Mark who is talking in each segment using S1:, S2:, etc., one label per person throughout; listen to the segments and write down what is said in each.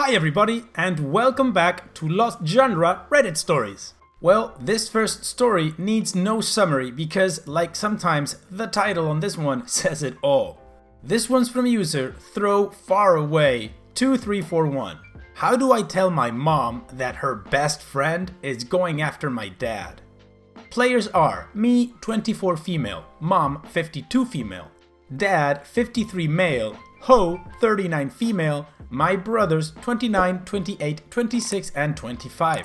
S1: Hi everybody, and welcome back to Lost Genre Reddit Stories. Well, this first story needs no summary because, like sometimes, the title on this one says it all. This one's from user Throw Far Away 2341. How do I tell my mom that her best friend is going after my dad? Players are me, 24 female, mom, 52 female, dad, 53 male, Ho, 39 female, my brothers 29, 28, 26, and 25.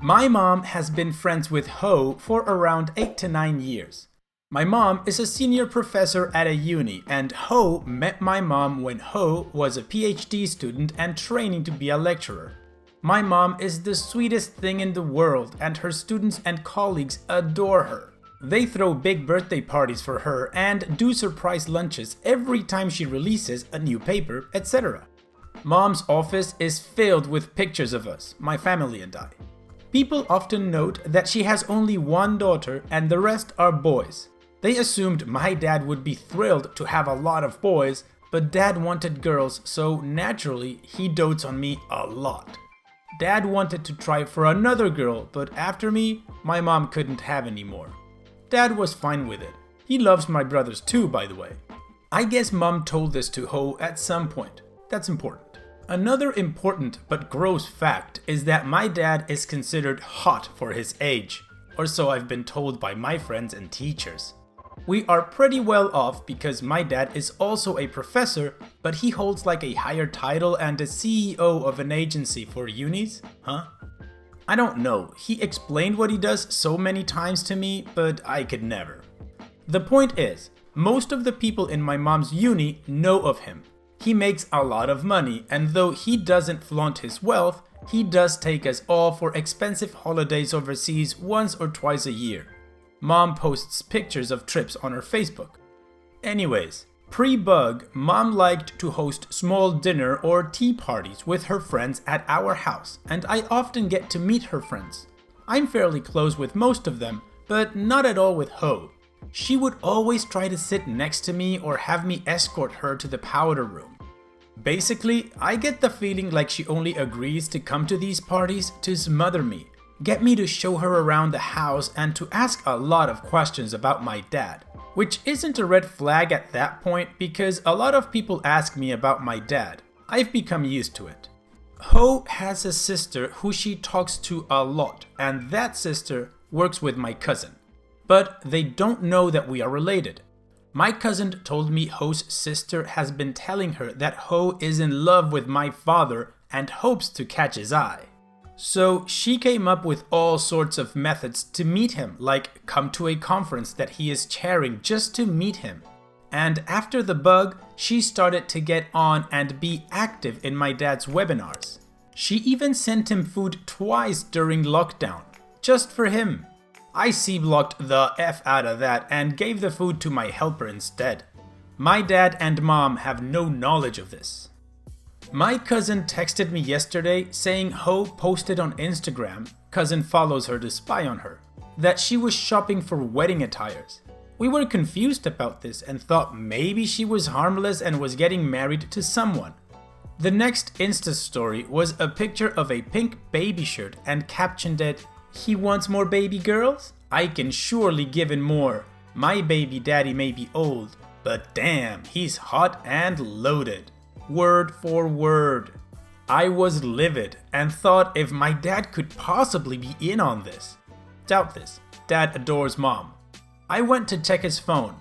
S1: My mom has been friends with Ho for around 8 to 9 years. My mom is a senior professor at a uni, and Ho met my mom when Ho was a PhD student and training to be a lecturer. My mom is the sweetest thing in the world, and her students and colleagues adore her. They throw big birthday parties for her and do surprise lunches every time she releases a new paper, etc. Mom's office is filled with pictures of us, my family and I. People often note that she has only one daughter and the rest are boys. They assumed my dad would be thrilled to have a lot of boys, but dad wanted girls, so naturally he dotes on me a lot. Dad wanted to try for another girl, but after me, my mom couldn't have any more. Dad was fine with it. He loves my brothers too, by the way. I guess mom told this to Ho at some point. That's important. Another important but gross fact is that my dad is considered hot for his age, or so I've been told by my friends and teachers. We are pretty well off because my dad is also a professor, but he holds like a higher title and is CEO of an agency for unis, huh? I don't know, he explained what he does so many times to me, but I could never. The point is, most of the people in my mom's uni know of him. He makes a lot of money, and though he doesn't flaunt his wealth, he does take us all for expensive holidays overseas once or twice a year. Mom posts pictures of trips on her Facebook. Anyways, pre-bug, mom liked to host small dinner or tea parties with her friends at our house, and I often get to meet her friends. I'm fairly close with most of them, but not at all with Ho. She would always try to sit next to me or have me escort her to the powder room. Basically, I get the feeling like she only agrees to come to these parties to smother me, get me to show her around the house, and to ask a lot of questions about my dad. Which isn't a red flag at that point because a lot of people ask me about my dad. I've become used to it. Ho has a sister who she talks to a lot, and that sister works with my cousin. But they don't know that we are related. My cousin told me Ho's sister has been telling her that Ho is in love with my father and hopes to catch his eye. So she came up with all sorts of methods to meet him, like come to a conference that he is chairing just to meet him. And after the bug, she started to get on and be active in my dad's webinars. She even sent him food twice during lockdown, just for him. I C-blocked the F out of that and gave the food to my helper instead. My dad and mom have no knowledge of this. My cousin texted me yesterday saying Ho posted on Instagram, cousin follows her to spy on her, that she was shopping for wedding attires. We were confused about this and thought maybe she was harmless and was getting married to someone. The next Insta story was a picture of a pink baby shirt and captioned it, "He wants more baby girls? I can surely give him more. My baby daddy may be old, but damn, he's hot and loaded." Word for word. I was livid and thought if my dad could possibly be in on this. Doubt this. Dad adores mom. I went to check his phone.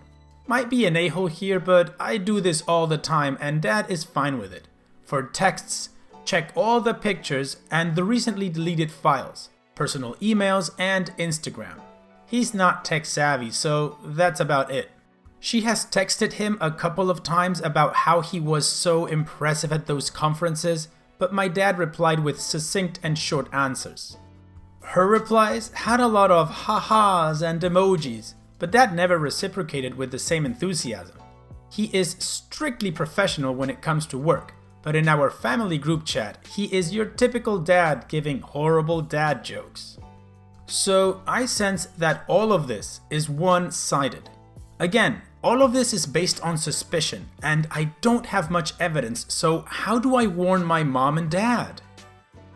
S1: Might be an a-hole here, but I do this all the time and dad is fine with it. For texts, check all the pictures and the recently deleted files, personal emails, and Instagram. He's not tech savvy, so that's about it. She has texted him a couple of times about how he was so impressive at those conferences, but my dad replied with succinct and short answers. Her replies had a lot of ha-has and emojis, but dad never reciprocated with the same enthusiasm. He is strictly professional when it comes to work, but in our family group chat, he is your typical dad giving horrible dad jokes. So I sense that all of this is one-sided. Again, All of this is based on suspicion, and I don't have much evidence, so how do I warn my mom and dad?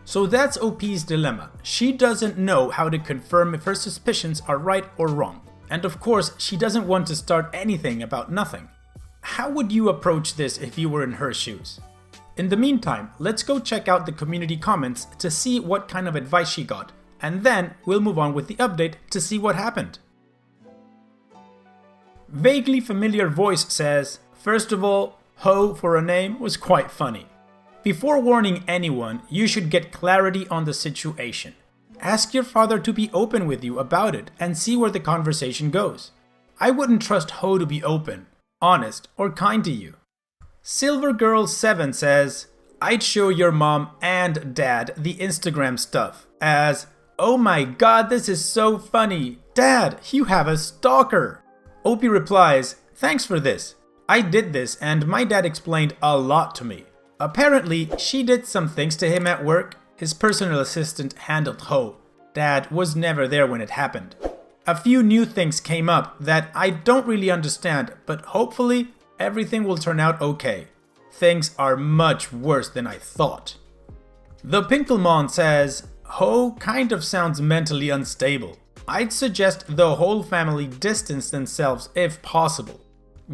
S1: So that's OP's dilemma. She doesn't know how to confirm if her suspicions are right or wrong. And of course, she doesn't want to start anything about nothing. How would you approach this if you were in her shoes? In the meantime, let's go check out the community comments to see what kind of advice she got, and then we'll move on with the update to see what happened. Vaguely familiar voice says, first of all, Ho for a name was quite funny. Before warning anyone, you should get clarity on the situation. Ask your father to be open with you about it and see where the conversation goes. I wouldn't trust Ho to be open, honest, or kind to you. Silvergirl7 says, I'd show your mom and dad the Instagram stuff as, oh my god, this is so funny. Dad, you have a stalker. OP replies, thanks for this. I did this and my dad explained a lot to me. Apparently, she did some things to him at work. His personal assistant handled Ho. Dad was never there when it happened. A few new things came up that I don't really understand, but hopefully everything will turn out okay. Things are much worse than I thought. The Pinkelmon says, Ho kind of sounds mentally unstable. I'd suggest the whole family distance themselves if possible.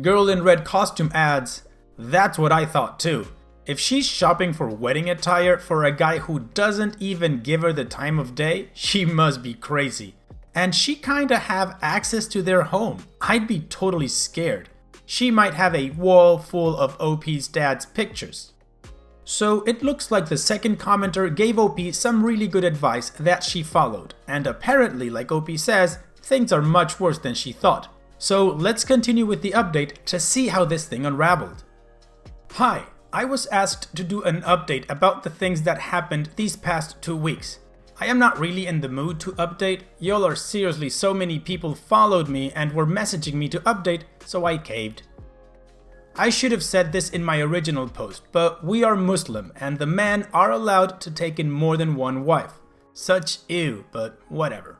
S1: Girl in red costume adds, that's what I thought too. If she's shopping for wedding attire for a guy who doesn't even give her the time of day, she must be crazy. And she kinda have access to their home. I'd be totally scared. She might have a wall full of OP's dad's pictures. So it looks like the second commenter gave OP some really good advice that she followed, and apparently, like OP says, things are much worse than she thought. So let's continue with the update to see how this thing unraveled. Hi, I was asked to do an update about the things that happened these past 2 weeks. I am not really in the mood to update. Y'all are seriously, so many people followed me and were messaging me to update, so I caved. I should have said this in my original post, but we are Muslim and the men are allowed to take in more than one wife. Such ew, but whatever.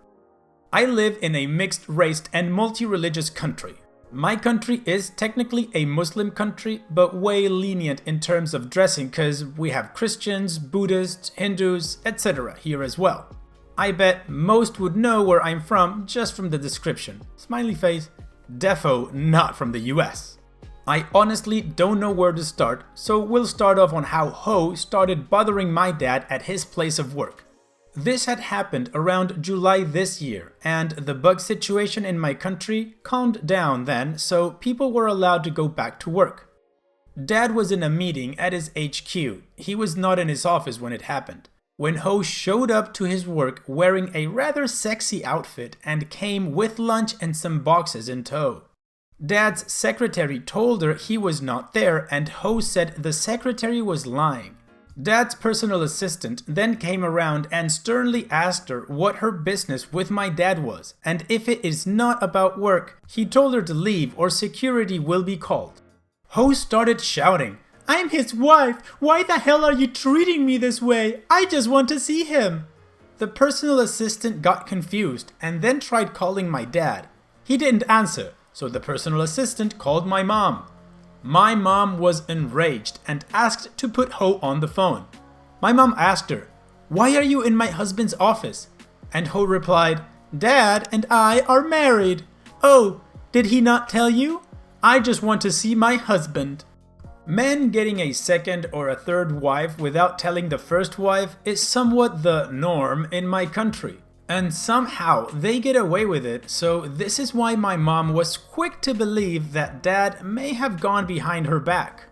S1: I live in a mixed race and multi-religious country. My country is technically a Muslim country, but way lenient in terms of dressing cause we have Christians, Buddhists, Hindus, etc. here as well. I bet most would know where I'm from just from the description. Smiley face. Defo not from the US. I honestly don't know where to start, so we'll start off on how Ho started bothering my dad at his place of work. This had happened around July this year, and the bug situation in my country calmed down then, so people were allowed to go back to work. Dad was in a meeting at his HQ. He was not in his office when it happened. When Ho showed up to his work wearing a rather sexy outfit and came with lunch and some boxes in tow. Dad's secretary told her he was not there, and Ho said the secretary was lying. Dad's personal assistant then came around and sternly asked her what her business with my dad was, and if it is not about work, he told her to leave or security will be called. Ho started shouting, "I'm his wife! Why the hell are you treating me this way? I just want to see him!" The personal assistant got confused and then tried calling my dad. He didn't answer, so the personal assistant called my mom. My mom was enraged and asked to put Ho on the phone. My mom asked her, "Why are you in my husband's office?" And Ho replied, "Dad and I are married." "Oh, did he not tell you? I just want to see my husband." Men getting a second or a third wife without telling the first wife is somewhat the norm in my country. And somehow they get away with it, so this is why my mom was quick to believe that Dad may have gone behind her back.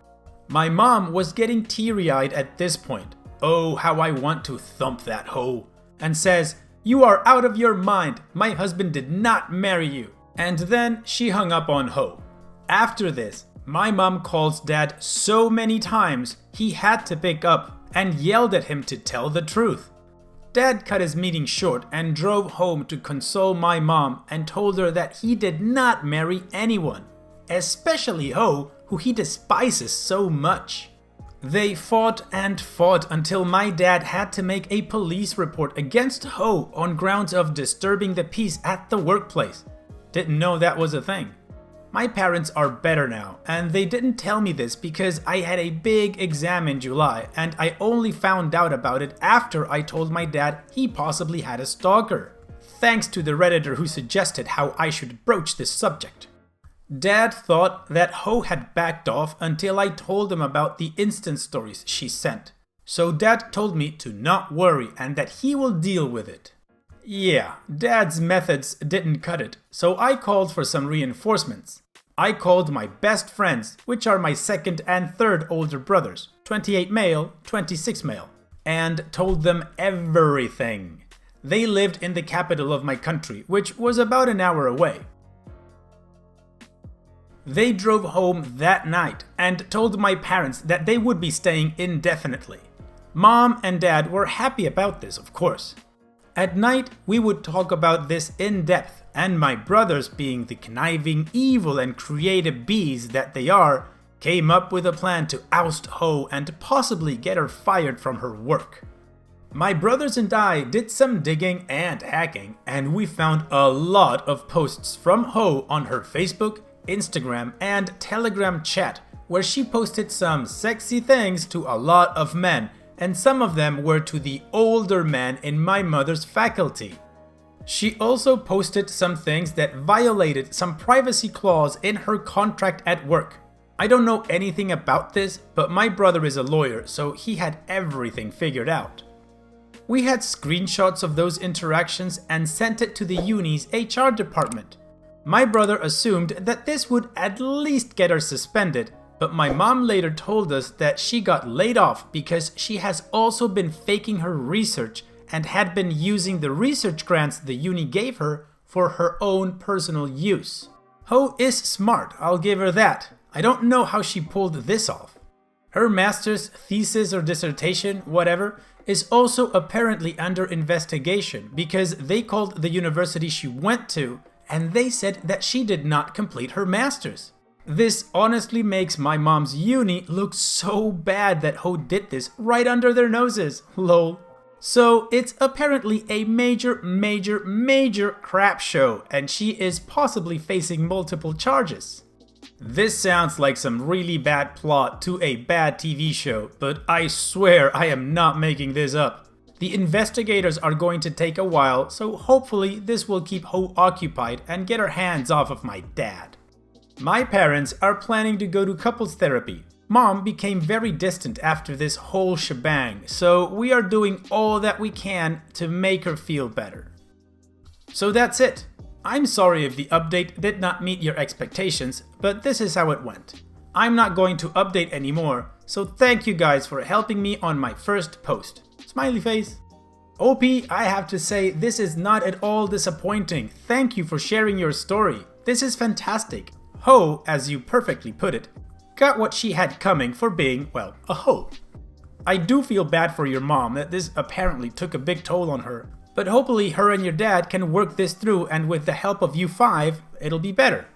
S1: My mom was getting teary-eyed at this point. Oh, how I want to thump that Ho. And says, "You are out of your mind. My husband did not marry you." And then she hung up on Ho. After this, my mom calls Dad so many times he had to pick up and yelled at him to tell the truth. Dad cut his meeting short and drove home to console my mom and told her that he did not marry anyone, especially Ho, who he despises so much. They fought and fought until my dad had to make a police report against Ho on grounds of disturbing the peace at the workplace. Didn't know that was a thing. My parents are better now, and they didn't tell me this because I had a big exam in July, and I only found out about it after I told my dad he possibly had a stalker. Thanks to the Redditor who suggested how I should broach this subject. Dad thought that Ho had backed off until I told him about the instant stories she sent. So Dad told me to not worry and that he will deal with it. Yeah, Dad's methods didn't cut it, so I called for some reinforcements. I called my best friends, which are my second and third older brothers, 28 male, 26 male, and told them everything. They lived in the capital of my country, which was about an hour away. They drove home that night and told my parents that they would be staying indefinitely. Mom and Dad were happy about this, of course. At night, we would talk about this in depth, and my brothers, being the conniving, evil, and creative bees that they are, came up with a plan to oust Ho and possibly get her fired from her work. My brothers and I did some digging and hacking, and we found a lot of posts from Ho on her Facebook, Instagram, and Telegram chat, where she posted some sexy things to a lot of men, and some of them were to the older men in my mother's faculty. She also posted some things that violated some privacy clause in her contract at work. I don't know anything about this, but my brother is a lawyer, so he had everything figured out. We had screenshots of those interactions and sent it to the uni's HR department. My brother assumed that this would at least get her suspended, but my mom later told us that she got laid off because she has also been faking her research and had been using the research grants the uni gave her for her own personal use. Ho is smart, I'll give her that. I don't know how she pulled this off. Her master's thesis or dissertation, whatever, is also apparently under investigation because they called the university she went to and they said that she did not complete her master's. This honestly makes my mom's uni look so bad that Ho did this right under their noses, lol. So it's apparently a major crap show and she is possibly facing multiple charges. This sounds like some really bad plot to a bad TV show, but I swear I am not making this up. The investigators are going to take a while, so hopefully this will keep Ho occupied and get her hands off of my dad. My parents are planning to go to couples therapy. Mom became very distant after this whole shebang, so we are doing all that we can to make her feel better. So that's it. I'm sorry if the update did not meet your expectations, but this is how it went. I'm not going to update anymore, so thank you guys for helping me on my first post. Smiley face. OP, I have to say this is not at all disappointing. Thank you for sharing your story. This is fantastic. Ho, as you perfectly put it, got what she had coming for being, well, a hoe. I do feel bad for your mom that this apparently took a big toll on her, but hopefully her and your dad can work this through and with the help of you 5, it'll be better.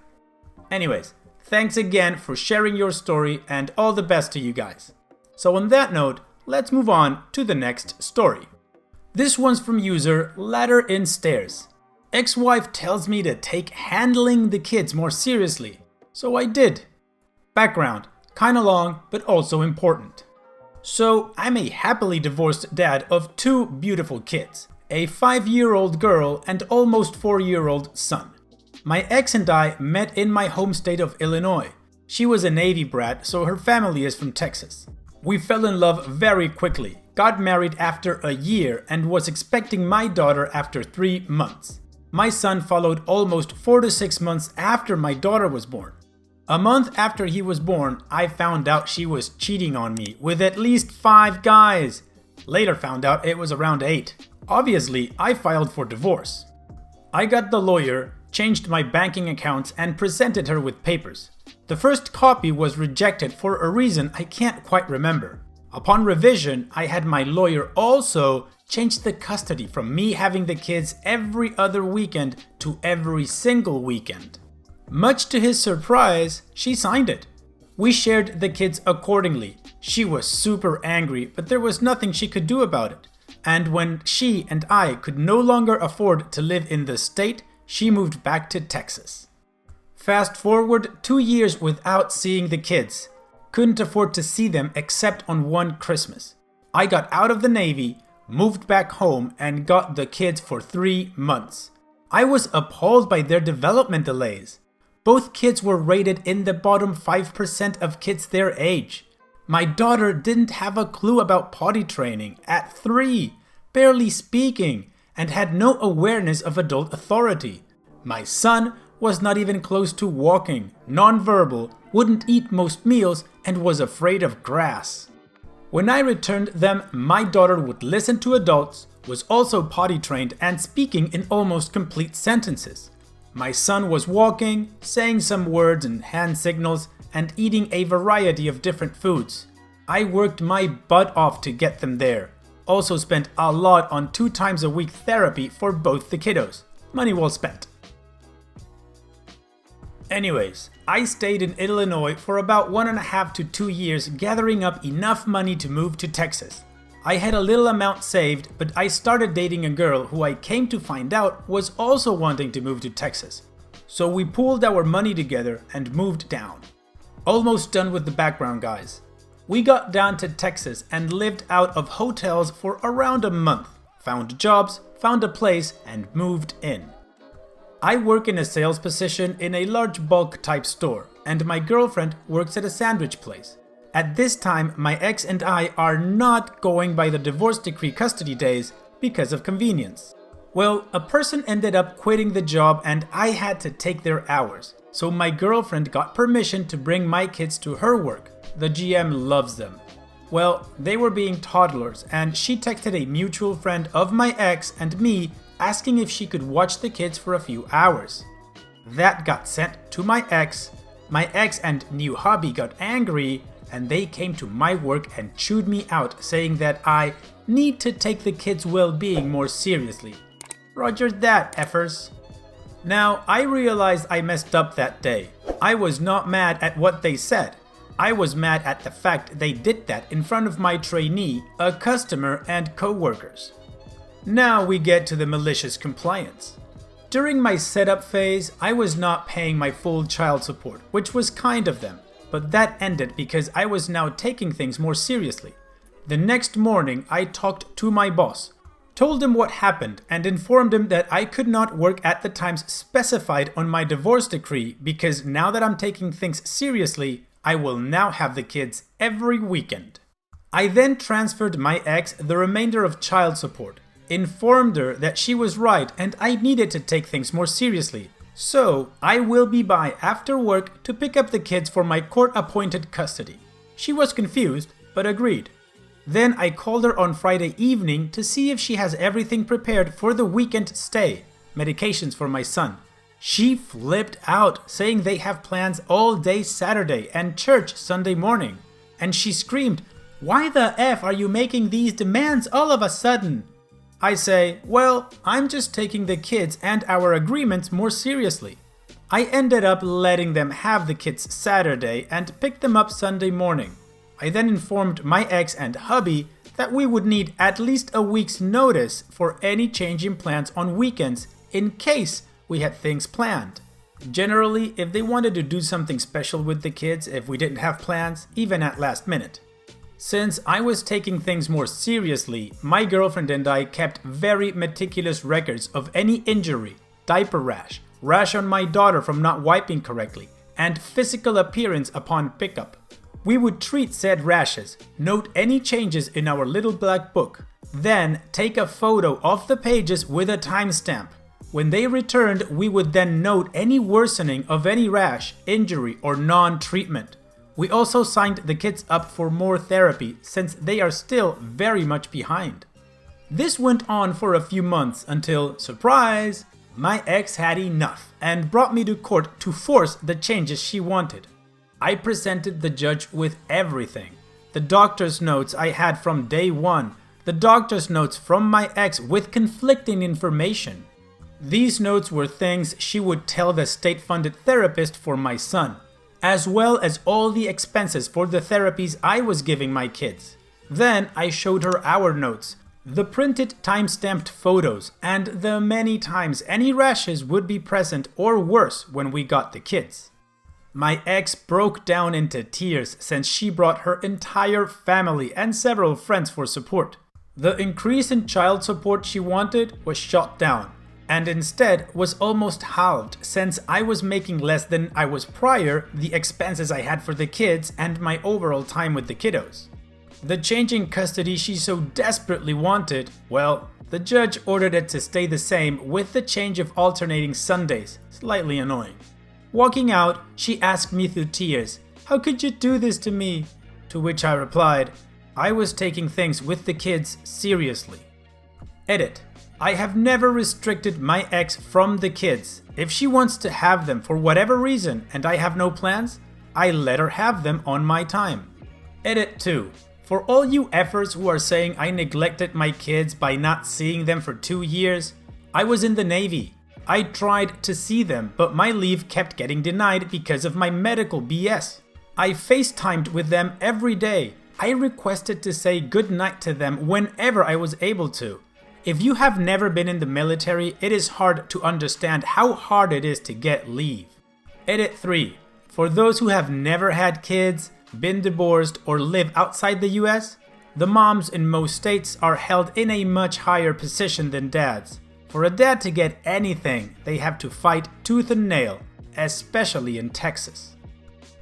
S1: Anyways, thanks again for sharing your story and all the best to you guys. So on that note, let's move on to the next story. This one's from user Ladder in Stairs. Ex-wife tells me to take handling the kids more seriously, so I did. Background, kinda long, but also important. So, I'm a happily divorced dad of 2 beautiful kids, a 5-year-old girl and almost 4-year-old son. My ex and I met in my home state of Illinois. She was a Navy brat, so her family is from Texas. We fell in love very quickly, got married after a year, and was expecting my daughter after 3 months. My son followed almost 4 to 6 months after my daughter was born. A month after he was born, I found out she was cheating on me with at least 5 guys. Later found out it was around 8. Obviously, I filed for divorce. I got the lawyer, changed my banking accounts, and presented her with papers. The first copy was rejected for a reason I can't quite remember. Upon revision, I had my lawyer also change the custody from me having the kids every other weekend to every single weekend. Much to his surprise, she signed it. We shared the kids accordingly. She was super angry, but there was nothing she could do about it. And when she and I could no longer afford to live in the state, she moved back to Texas. Fast forward 2 years without seeing the kids. Couldn't afford to see them except on one Christmas. I got out of the Navy, moved back home, and got the kids for 3 months. I was appalled by their development delays. Both kids were rated in the bottom 5% of kids their age. My daughter didn't have a clue about potty training at 3, barely speaking, and had no awareness of adult authority. My son was not even close to walking, nonverbal, wouldn't eat most meals, and was afraid of grass. When I returned them, my daughter would listen to adults, was also potty trained and speaking in almost complete sentences. My son was walking, saying some words and hand signals, and eating a variety of different foods. I worked my butt off to get them there. Also spent a lot on 2 times a week therapy for both the kiddos. Money well spent. Anyways, I stayed in Illinois for about 1.5 to 2 years, gathering up enough money to move to Texas. I had a little amount saved, but I started dating a girl who I came to find out was also wanting to move to Texas. So we pooled our money together and moved down. Almost done with the background, guys. We got down to Texas and lived out of hotels for around a month, found jobs, found a place, and moved in. I work in a sales position in a large bulk type store, and my girlfriend works at a sandwich place. At this time, my ex and I are not going by the divorce decree custody days because of convenience. Well, a person ended up quitting the job and I had to take their hours, so my girlfriend got permission to bring my kids to her work. The GM loves them. Well, they were being toddlers and she texted a mutual friend of my ex and me asking if she could watch the kids for a few hours. That got sent to my ex and new hubby got angry, and they came to my work and chewed me out, saying that I need to take the kids' well-being more seriously. Roger that, effers. Now, I realized I messed up that day. I was not mad at what they said. I was mad at the fact they did that in front of my trainee, a customer, and co-workers. Now we get to the malicious compliance. During my setup phase, I was not paying my full child support, which was kind of them, but that ended because I was now taking things more seriously. The next morning, I talked to my boss, told him what happened, and informed him that I could not work at the times specified on my divorce decree because now that I'm taking things seriously, I will now have the kids every weekend. I then transferred my ex the remainder of child support, informed her that she was right and I needed to take things more seriously. So, I will be by after work to pick up the kids for my court-appointed custody. She was confused, but agreed. Then I called her on Friday evening to see if she has everything prepared for the weekend stay, medications for my son. She flipped out, saying they have plans all day Saturday and church Sunday morning. And she screamed, "Why the F are you making these demands all of a sudden?" I say, well, I'm just taking the kids and our agreements more seriously. I ended up letting them have the kids Saturday and picked them up Sunday morning. I then informed my ex and hubby that we would need at least a week's notice for any change in plans on weekends in case we had things planned. Generally, if they wanted to do something special with the kids if we didn't have plans, even at last minute. Since I was taking things more seriously, my girlfriend and I kept very meticulous records of any injury, diaper rash, rash on my daughter from not wiping correctly, and physical appearance upon pickup. We would treat said rashes, note any changes in our little black book, then take a photo of the pages with a timestamp. When they returned, we would then note any worsening of any rash, injury, or non-treatment. We also signed the kids up for more therapy since they are still very much behind. This went on for a few months until, surprise, my ex had enough and brought me to court to force the changes she wanted. I presented the judge with everything. The doctor's notes I had from day one, the doctor's notes from my ex with conflicting information. These notes were things she would tell the state-funded therapist for my son, as well as all the expenses for the therapies I was giving my kids. Then I showed her our notes, The printed time-stamped photos and the many times any rashes would be present or worse when we got the kids. My ex broke down into tears since she brought her entire family and several friends for support. The increase in child support she wanted was shot down, and instead was almost halved since I was making less than I was prior, the expenses I had for the kids and my overall time with the kiddos. The change in custody she so desperately wanted, well, the judge ordered it to stay the same with the change of alternating Sundays, slightly annoying. Walking out, she asked me through tears, "How could you do this to me?" To which I replied, I was taking things with the kids seriously. Edit. I have never restricted my ex from the kids. If she wants to have them for whatever reason and I have no plans, I let her have them on my time. Edit 2. For all you effers who are saying I neglected my kids by not seeing them for 2 years, I was in the Navy. I tried to see them, but my leave kept getting denied because of my medical BS. I FaceTimed with them every day. I requested to say goodnight to them whenever I was able to. If you have never been in the military, it is hard to understand how hard it is to get leave. Edit 3. For those who have never had kids, been divorced, or live outside the US, the moms in most states are held in a much higher position than dads. For a dad to get anything, they have to fight tooth and nail, especially in Texas.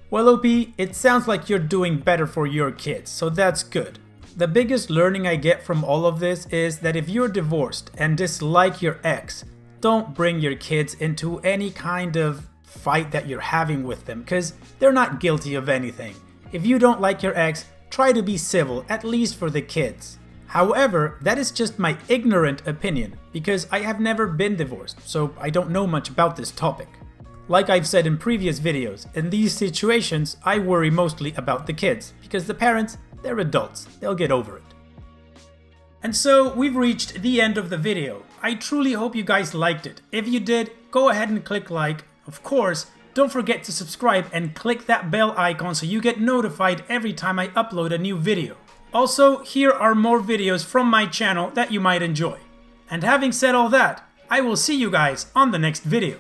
S1: Well, OP, it sounds like you're doing better for your kids, so that's good. The biggest learning I get from all of this is that if you're divorced and dislike your ex, don't bring your kids into any kind of fight that you're having with them, because they're not guilty of anything. If you don't like your ex, try to be civil, at least for the kids. However, that is just my ignorant opinion, because I have never been divorced, so I don't know much about this topic. Like I've said in previous videos, in these situations, I worry mostly about the kids, because the parents, they're adults, they'll get over it. And so we've reached the end of the video. I truly hope you guys liked it. If you did, go ahead and click like. Of course, don't forget to subscribe and click that bell icon so you get notified every time I upload a new video. Also, here are more videos from my channel that you might enjoy. And having said all that, I will see you guys on the next video.